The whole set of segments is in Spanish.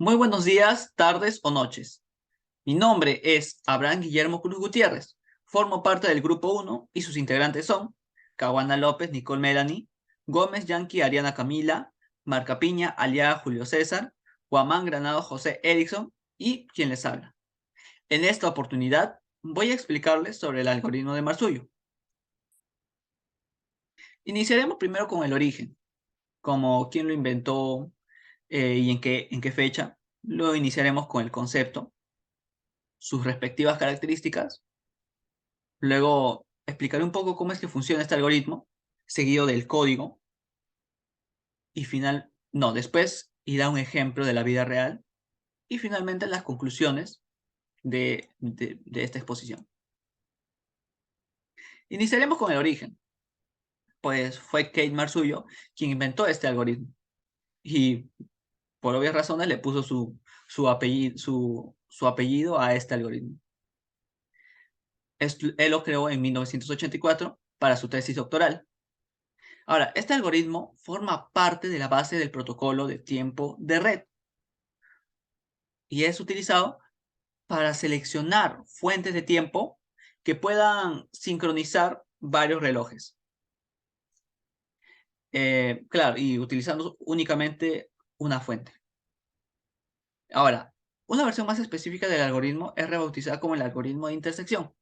Muy buenos días, tardes o noches. Mi nombre es Abraham Guillermo Cruz Gutiérrez. Formo parte del Grupo 1 y sus integrantes son Caguana López, Nicole Melanie, Gómez Yankee, Ariana Camila, Marca Piña, Aliaga Julio César, Guamán Granado José Erickson y quien les habla. En esta oportunidad voy a explicarles sobre el algoritmo de Marzullo. Iniciaremos primero con el origen, como quién lo inventó y en qué fecha. Luego iniciaremos con el concepto, sus respectivas características. Luego explicaré un poco cómo es que funciona este algoritmo, seguido del código. Después irá un ejemplo de la vida real. Y finalmente las conclusiones de esta exposición. Iniciaremos con el origen. Pues fue Kate Marzullo quien inventó este algoritmo. Y por obvias razones le puso su apellido a este algoritmo. Él lo creó en 1984 para su tesis doctoral. Ahora, este algoritmo forma parte de la base del protocolo de tiempo de red y es utilizado para seleccionar fuentes de tiempo que puedan sincronizar varios relojes. Claro, y utilizando únicamente una fuente. Ahora, una versión más específica del algoritmo es rebautizada como el algoritmo de intersección.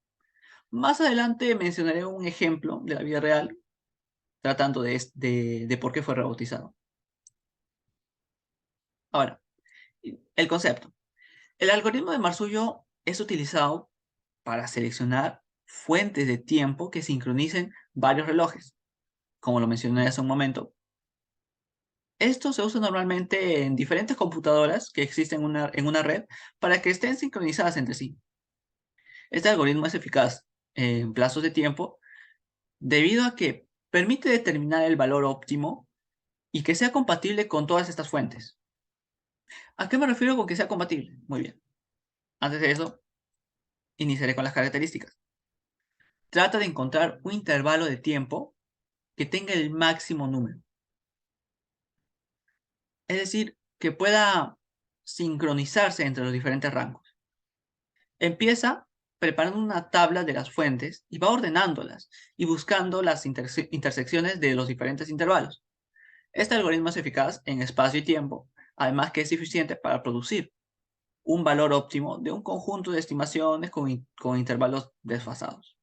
Más adelante mencionaré un ejemplo de la vida real tratando de por qué fue rebautizado. Ahora, el concepto. El algoritmo de Marzullo es utilizado para seleccionar fuentes de tiempo que sincronicen varios relojes, como lo mencioné hace un momento. Esto se usa normalmente en diferentes computadoras que existen en una red para que estén sincronizadas entre sí. Este algoritmo es eficaz en plazos de tiempo debido a que permite determinar el valor óptimo y que sea compatible con todas estas fuentes. ¿A qué me refiero con que sea compatible? Muy bien. Antes de eso, iniciaré con las características. Trata de encontrar un intervalo de tiempo que tenga el máximo número. Es decir, que pueda sincronizarse entre los diferentes rangos. Empieza preparando una tabla de las fuentes y va ordenándolas y buscando las intersecciones de los diferentes intervalos. Este algoritmo es eficaz en espacio y tiempo, además que es eficiente para producir un valor óptimo de un conjunto de estimaciones con intervalos desfasados.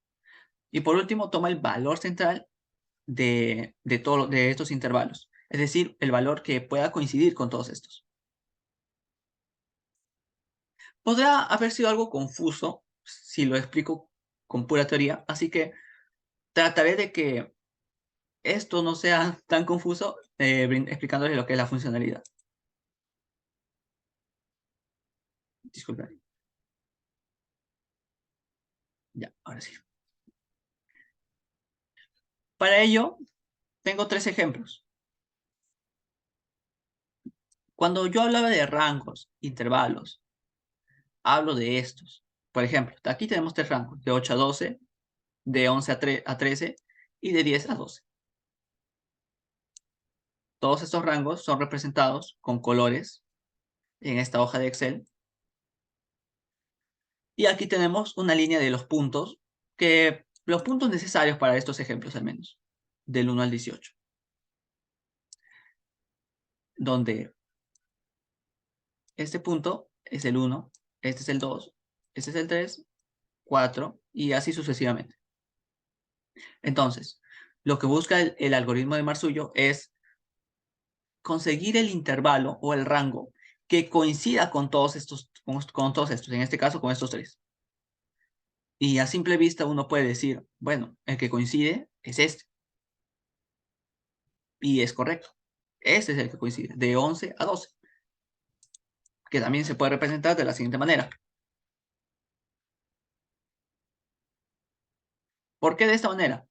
Y por último, toma el valor central de estos intervalos, es decir, el valor que pueda coincidir con todos estos. Podrá haber sido algo confuso si lo explico con pura teoría, así que trataré de que esto no sea tan confuso explicándoles lo que es la funcionalidad. Disculpen. Ya, ahora sí. Para ello, tengo tres ejemplos. Cuando yo hablaba de rangos, intervalos, hablo de estos. Por ejemplo, aquí tenemos tres rangos, de 8 a 12, de 11 a 13 y de 10 a 12. Todos estos rangos son representados con colores en esta hoja de Excel. Y aquí tenemos una línea de los puntos necesarios para estos ejemplos al menos, del 1 al 18. Donde este punto es el 1, este es el 2, este es el 3, 4 y así sucesivamente. Entonces, lo que busca el algoritmo de Marzullo es conseguir el intervalo o el rango que coincida con todos estos, en este caso con estos tres. Y a simple vista uno puede decir, bueno, el que coincide es este. Y es correcto. Este es el que coincide, de 11 a 12. Que también se puede representar de la siguiente manera. ¿Por qué de esta manera?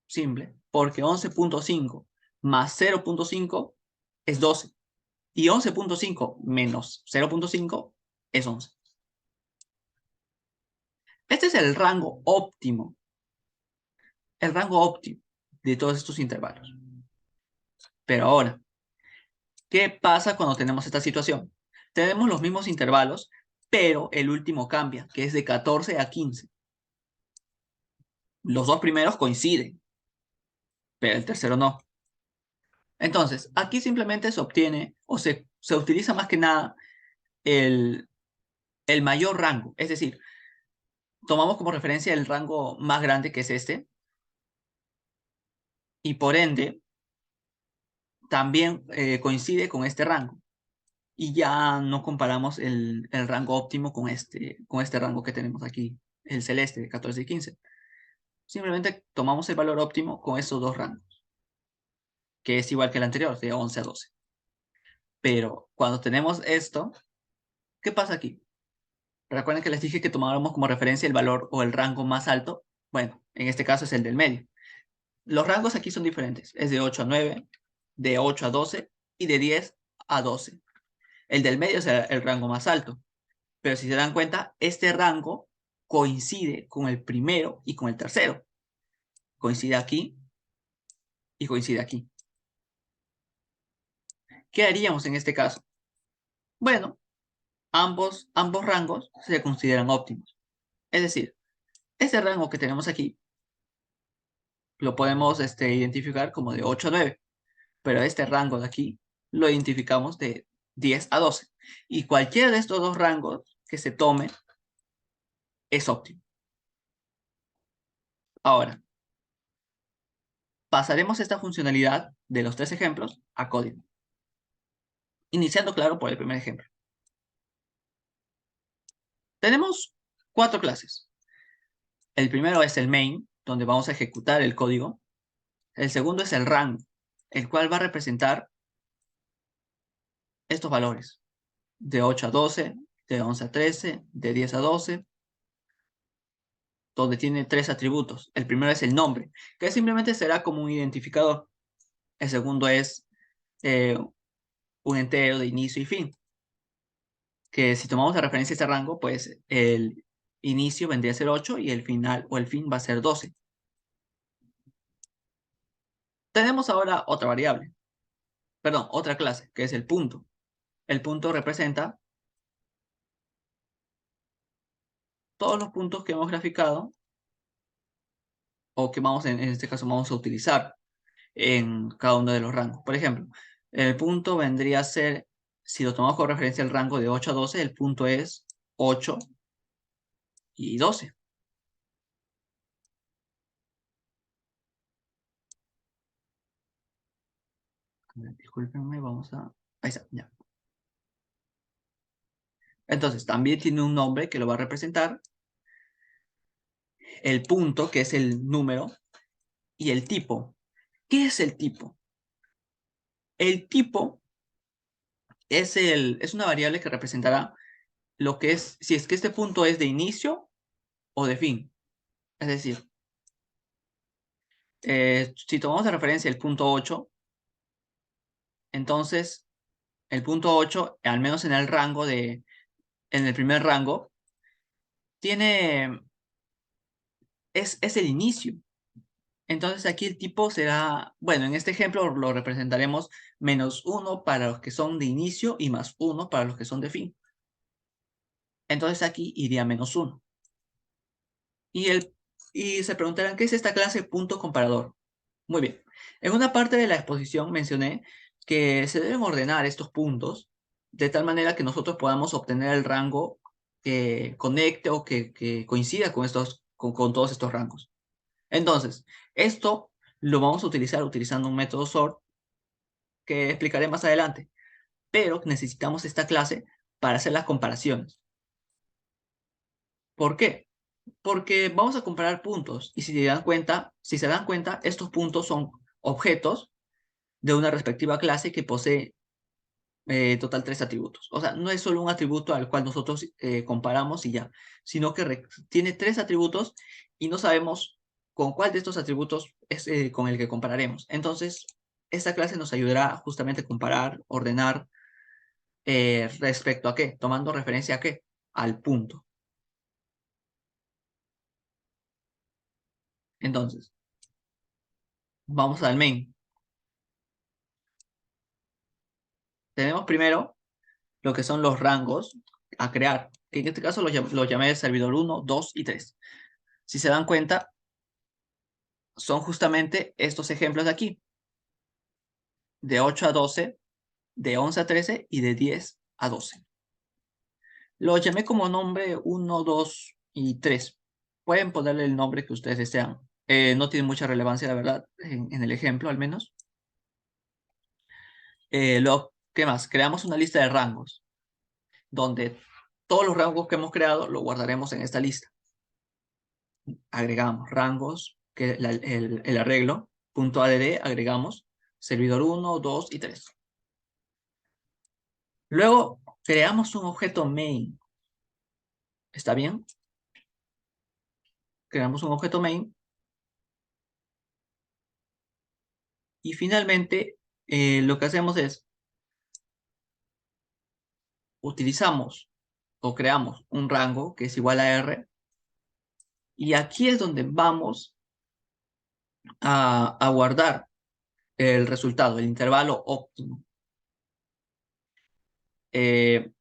Simple, porque 11.5 más 0.5 es 12. Y 11.5 menos 0.5 es 11. Este es el rango óptimo. El rango óptimo de todos estos intervalos. Pero ahora, ¿qué pasa cuando tenemos esta situación? tenemos los mismos intervalos, pero el último cambia, que es de 14 a 15. Los dos primeros coinciden, pero el tercero no. Entonces, aquí simplemente se obtiene o se utiliza más que nada el, el mayor rango. Es decir, tomamos como referencia el rango más grande, que es este, y por ende también coincide con este rango. Y ya no comparamos el rango óptimo con este rango que tenemos aquí, el celeste de 14 y 15. Simplemente tomamos el valor óptimo con esos dos rangos, que es igual que el anterior, de 11 a 12. Pero cuando tenemos esto, ¿qué pasa aquí? Recuerden que les dije que tomáramos como referencia el valor o el rango más alto. Bueno, en este caso es el del medio. Los rangos aquí son diferentes. Es de 8 a 9, de 8 a 12 y de 10 a 12. El del medio es el rango más alto. Pero si se dan cuenta, este rango coincide con el primero y con el tercero. Coincide aquí y coincide aquí. ¿Qué haríamos en este caso? Bueno, ambos rangos se consideran óptimos. Es decir, este rango que tenemos aquí lo podemos identificar como de 8 a 9, pero este rango de aquí lo identificamos de 10 a 12. Y cualquiera de estos dos rangos que se tome es óptimo. Ahora, pasaremos esta funcionalidad de los tres ejemplos a código. Iniciando, claro, por el primer ejemplo. Tenemos cuatro clases. El primero es el main, donde vamos a ejecutar el código. El segundo es el rango, el cual va a representar estos valores. De 8 a 12, de 11 a 13, de 10 a 12, donde tiene tres atributos. El primero es el nombre, que simplemente será como un identificador. El segundo es eh, un entero de inicio y fin, que si tomamos la referencia a este rango, pues el inicio vendría a ser 8 y el final o el fin va a ser 12. Tenemos ahora otra variable, perdón, otra clase, que es el punto. El punto representa todos los puntos que hemos graficado o que vamos, en este caso, vamos a utilizar en cada uno de los rangos. Por ejemplo, el punto vendría a ser, si lo tomamos como referencia al rango de 8 a 12, el punto es 8 y 12. Discúlpenme, vamos a... Ahí está, ya. Entonces, también tiene un nombre que lo va a representar, el punto, que es el número, y el tipo. ¿Qué es el tipo? El tipo es una variable que representará lo que es, si es que este punto es de inicio o de fin. Es decir, si tomamos de referencia el punto 8, entonces el punto 8, al menos en el rango en el primer rango, tiene, es el inicio. Entonces aquí el tipo será, bueno, en este ejemplo lo representaremos -1 para los que son de inicio y +1 para los que son de fin. Entonces aquí iría -1. Y, y se preguntarán, ¿qué es esta clase punto comparador? Muy bien. En una parte de la exposición mencioné que se deben ordenar estos puntos de tal manera que nosotros podamos obtener el rango que conecte o que coincida con, con todos estos rangos. Entonces, esto lo vamos a utilizar utilizando un método sort que explicaré más adelante, pero necesitamos esta clase para hacer las comparaciones. ¿Por qué? Porque vamos a comparar puntos y si se dan cuenta, estos puntos son objetos de una respectiva clase que posee total tres atributos. O sea, no es solo un atributo al cual nosotros comparamos y ya, sino que tiene tres atributos y no sabemos con cuál de estos atributos es con el que compararemos. Entonces, esta clase nos ayudará justamente a comparar, ordenar respecto a qué, tomando referencia a qué, al punto. Entonces, vamos al main. Tenemos primero lo que son los rangos a crear, que en este caso los llamé servidor 1, 2 y 3. Si se dan cuenta, son justamente estos ejemplos de aquí, de 8 a 12, de 11 a 13 y de 10 a 12. Los llamé como nombre 1, 2 y 3. Pueden ponerle el nombre que ustedes desean. No tiene mucha relevancia, la verdad, en el ejemplo al menos. ¿Qué más? Creamos una lista de rangos, donde todos los rangos que hemos creado los guardaremos en esta lista. Agregamos rangos, que el arreglo, .add, agregamos servidor 1, 2 y 3. Luego creamos un objeto main. ¿Está bien? Creamos un objeto main. Y finalmente, lo que hacemos es, utilizamos o creamos un rango que es igual a R. Y aquí es donde vamos a guardar el resultado, el intervalo óptimo.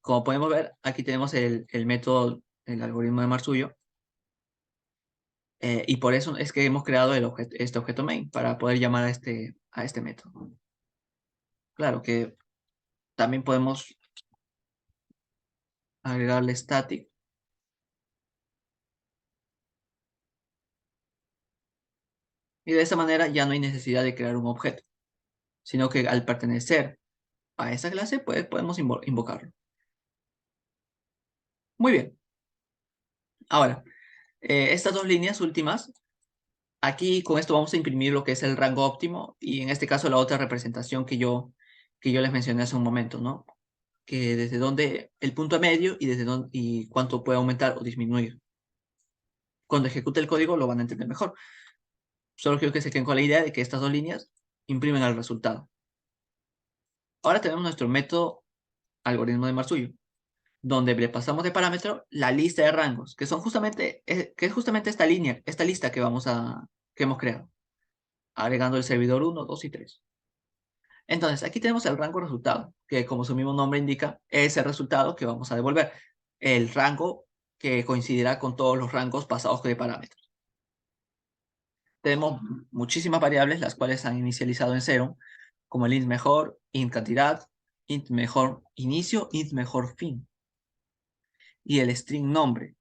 Como podemos ver, aquí tenemos el método, el algoritmo de Marsuyo. Y por eso es que hemos creado este objeto main, para poder llamar a este método. Claro que también podemos agregarle static. Y de esa manera ya no hay necesidad de crear un objeto, sino que al pertenecer a esa clase, pues podemos invocarlo. Muy bien. Ahora, estas dos líneas últimas, aquí con esto vamos a imprimir lo que es el rango óptimo y en este caso la otra representación que yo les mencioné hace un momento, ¿no? Que desde dónde el punto medio y desde dónde y cuánto puede aumentar o disminuir. Cuando ejecute el código lo van a entender mejor. Solo quiero que se queden con la idea de que estas dos líneas imprimen el resultado. Ahora tenemos nuestro método algoritmo de Marsuyo, donde le pasamos de parámetro la lista de rangos, que son justamente, que es justamente esta línea, esta lista que hemos creado, agregando el servidor 1, 2 y 3. Entonces, aquí tenemos el rango resultado, que como su mismo nombre indica, es el resultado que vamos a devolver. El rango que coincidirá con todos los rangos pasados de parámetros. Tenemos muchísimas variables, las cuales han inicializado en cero, como el int mejor, int cantidad, int mejor inicio, int mejor fin. Y el string nombre.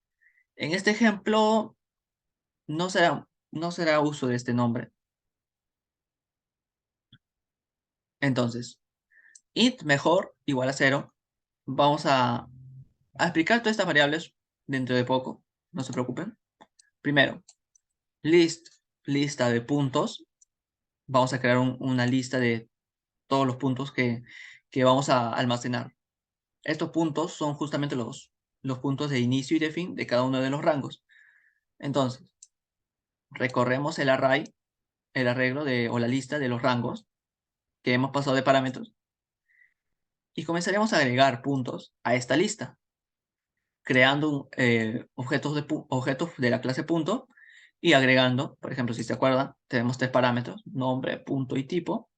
En este ejemplo, no será uso de este nombre. Entonces, int mejor igual a 0. Vamos a explicar todas estas variables dentro de poco. No se preocupen. Primero, lista de puntos. Vamos a crear una lista de todos los puntos que vamos a almacenar. Estos puntos son justamente los puntos de inicio y de fin de cada uno de los rangos. Entonces, recorremos el array, el arreglo o la lista de los rangos que hemos pasado de parámetros y comenzaremos a agregar puntos a esta lista, creando objetos de la clase punto y agregando, por ejemplo, si se acuerdan, tenemos tres parámetros, nombre, punto y tipo.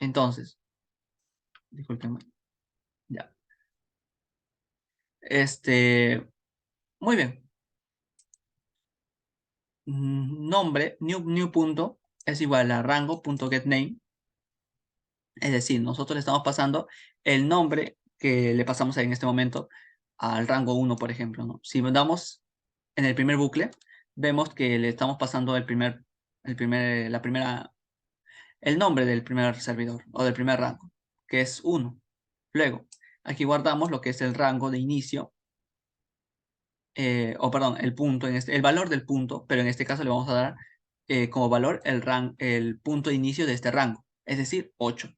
Entonces, disculpen, ya. Muy bien. Nombre, new punto, es igual a rango.getName. Es decir, nosotros le estamos pasando el nombre que le pasamos en este momento al rango 1, por ejemplo, ¿no? Si damos en el primer bucle, vemos que le estamos pasando el nombre del primer servidor o del primer rango, que es 1. Luego, aquí guardamos lo que es el rango de inicio, o perdón, el punto, el valor del punto, pero en este caso le vamos a dar como valor el punto de inicio de este rango, es decir, 8.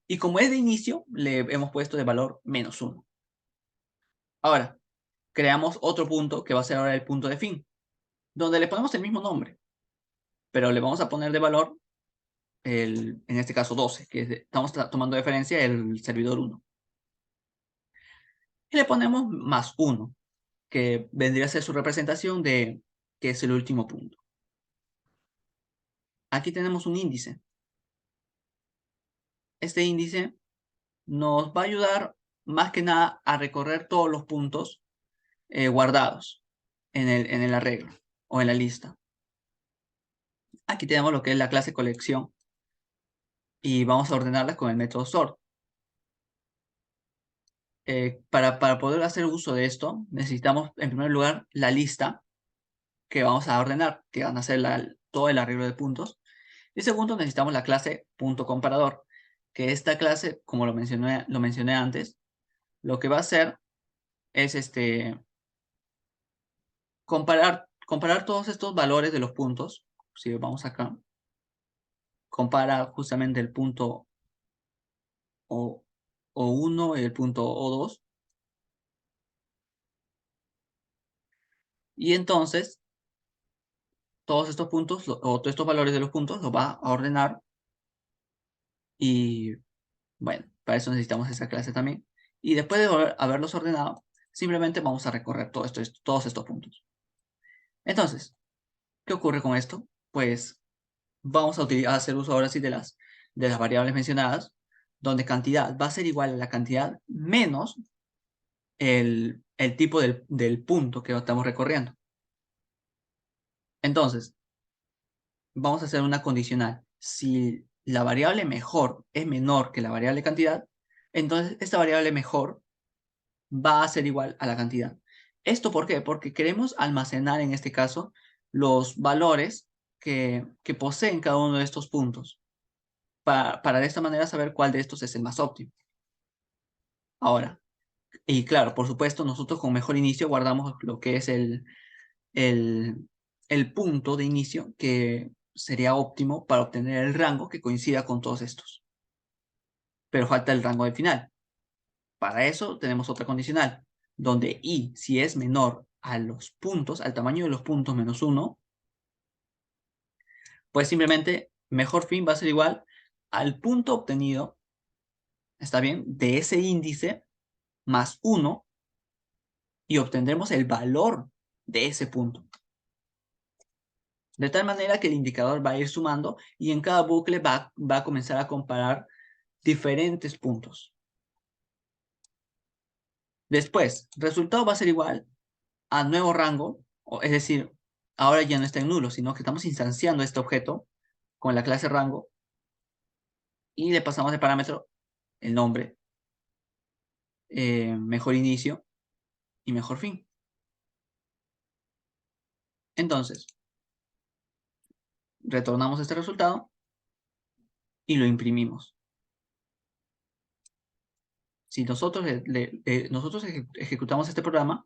Y como es de inicio, le hemos puesto de valor -1. Ahora, creamos otro punto que va a ser ahora el punto de fin, donde le ponemos el mismo nombre, pero le vamos a poner de valor, en este caso 12, que estamos tomando de referencia el servidor 1. Y le ponemos +1, que vendría a ser su representación de que es el último punto. Aquí tenemos un índice. este índice nos va a ayudar más que nada a recorrer todos los puntos guardados en el arreglo o en la lista. Aquí tenemos lo que es la clase colección y vamos a ordenarlas con el método sort. Para poder hacer uso de esto, necesitamos en primer lugar la lista que vamos a ordenar, que van a ser todo el arreglo de puntos. Y segundo, necesitamos la clase punto comparador, que esta clase, como lo mencioné antes, lo que va a hacer es comparar todos estos valores de los puntos. Si vamos acá, compara justamente el punto O, O1 y el punto O2. Y entonces, todos estos puntos, o todos estos valores de los puntos, los va a ordenar. Y bueno, para eso necesitamos esa clase también. Y después de haberlos ordenado, simplemente vamos a recorrer todos estos puntos. Entonces, ¿qué ocurre con esto? Pues vamos a hacer uso ahora sí de las variables mencionadas, donde cantidad va a ser igual a la cantidad menos el tipo del punto que estamos recorriendo. Entonces, vamos a hacer una condicional. Si la variable mejor es menor que la variable cantidad, entonces esta variable mejor va a ser igual a la cantidad. ¿Esto por qué? Porque queremos almacenar en este caso los valores que poseen cada uno de estos puntos, para de esta manera saber cuál de estos es el más óptimo. Ahora, y claro, por supuesto, nosotros con mejor inicio guardamos lo que es el, el punto de inicio que sería óptimo para obtener el rango que coincida con todos estos. Pero falta el rango de final. Para eso tenemos otra condicional, donde i, si es menor a los puntos, al tamaño de los puntos menos 1, pues simplemente mejor fin va a ser igual al punto obtenido, ¿está bien?, de ese índice más 1 y obtendremos el valor de ese punto. De tal manera que el indicador va a ir sumando y en cada bucle va a comenzar a comparar diferentes puntos. Después, resultado va a ser igual a nuevo rango, es decir, ahora ya no está en nulo, sino que estamos instanciando este objeto con la clase rango y le pasamos de parámetro el nombre, mejor inicio y mejor fin. Entonces, retornamos este resultado y lo imprimimos. Si nosotros, ejecutamos este programa,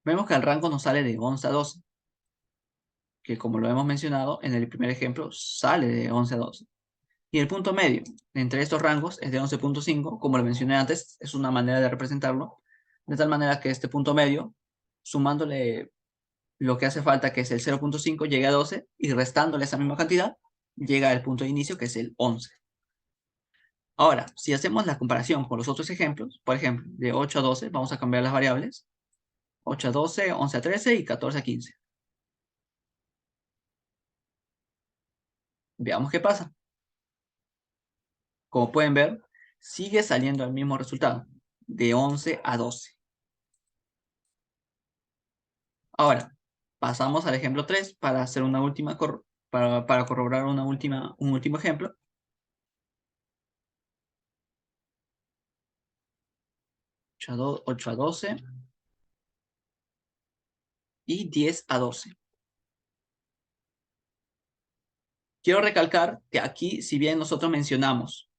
vemos que el rango nos sale de 11 a 12, que como lo hemos mencionado en el primer ejemplo, sale de 11 a 12. Y el punto medio entre estos rangos es de 11.5, como lo mencioné antes, es una manera de representarlo, de tal manera que este punto medio, sumándole lo que hace falta, que es el 0.5, llegue a 12, y restándole esa misma cantidad, llega al punto de inicio, que es el 11. Ahora, si hacemos la comparación con los otros ejemplos, por ejemplo, de 8 a 12, vamos a cambiar las variables, 8 a 12, 11 a 13 y 14 a 15. Veamos qué pasa. Como pueden ver, sigue saliendo el mismo resultado, de 11 a 12. Ahora, pasamos al ejemplo 3 para hacer una última para corroborar un último ejemplo. 8 a 12 y 10 a 12. Quiero recalcar que aquí, si bien nosotros mencionamos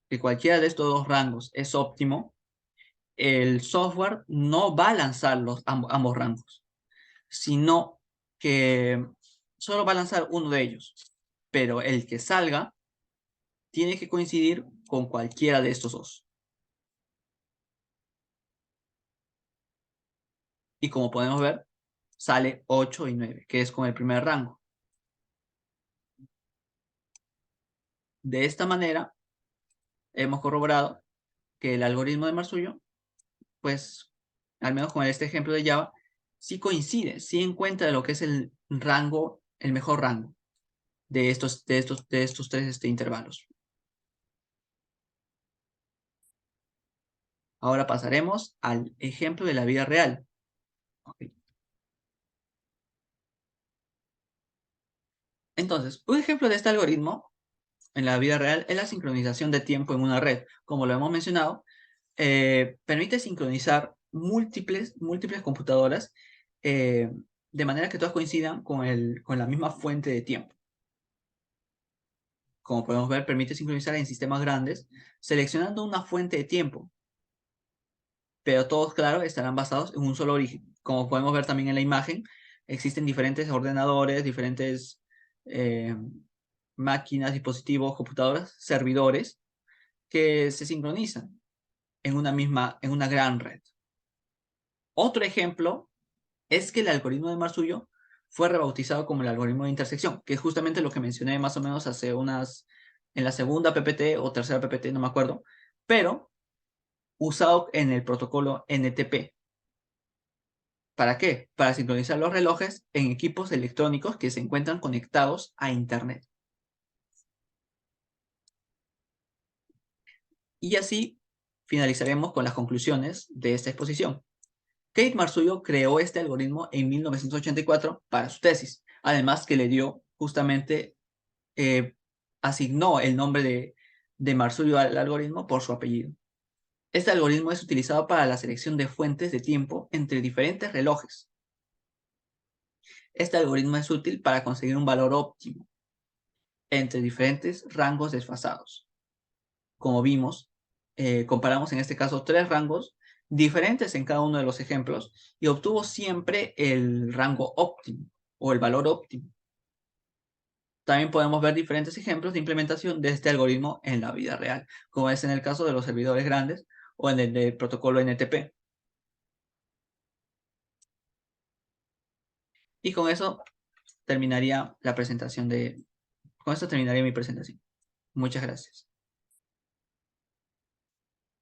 que cualquiera de estos dos rangos es óptimo, el software no va a lanzar ambos rangos, sino que solo va a lanzar uno de ellos. Pero el que salga tiene que coincidir con cualquiera de estos dos. Y como podemos ver, sale 8 y 9, que es con el primer rango. De esta manera, hemos corroborado que el algoritmo de Marzullo, pues, al menos con este ejemplo de Java, sí coincide, sí encuentra lo que es el rango, el mejor rango de estos tres intervalos. Ahora pasaremos al ejemplo de la vida real. Ok. Entonces, un ejemplo de este algoritmo en la vida real es la sincronización de tiempo en una red. Como lo hemos mencionado, permite sincronizar múltiples computadoras eh, de manera que todas coincidan con la misma fuente de tiempo. Como podemos ver, permite sincronizar en sistemas grandes, seleccionando una fuente de tiempo, pero todos, claro, estarán basados en un solo origen. Como podemos ver también en la imagen, existen diferentes ordenadores, diferentes eh, máquinas, dispositivos, computadoras, servidores que se sincronizan en una gran red. Otro ejemplo es que el algoritmo de Marzullo fue rebautizado como el algoritmo de intersección, que es justamente lo que mencioné más o menos en la segunda PPT o tercera PPT, no me acuerdo, pero usado en el protocolo NTP. ¿Para qué? Para sincronizar los relojes en equipos electrónicos que se encuentran conectados a Internet. Y así finalizaremos con las conclusiones de esta exposición. Kate Marzullo creó este algoritmo en 1984 para su tesis, además que le dio justamente, asignó el nombre de Marzullo al algoritmo por su apellido. Este algoritmo es utilizado para la selección de fuentes de tiempo entre diferentes relojes. Este algoritmo es útil para conseguir un valor óptimo entre diferentes rangos desfasados. Como vimos, comparamos en este caso tres rangos diferentes en cada uno de los ejemplos y obtuvo siempre el rango óptimo o el valor óptimo. También podemos ver diferentes ejemplos de implementación de este algoritmo en la vida real, como es en el caso de los servidores grandes o en el del protocolo NTP. Y con eso terminaría la presentación con esto terminaría mi presentación. Muchas gracias.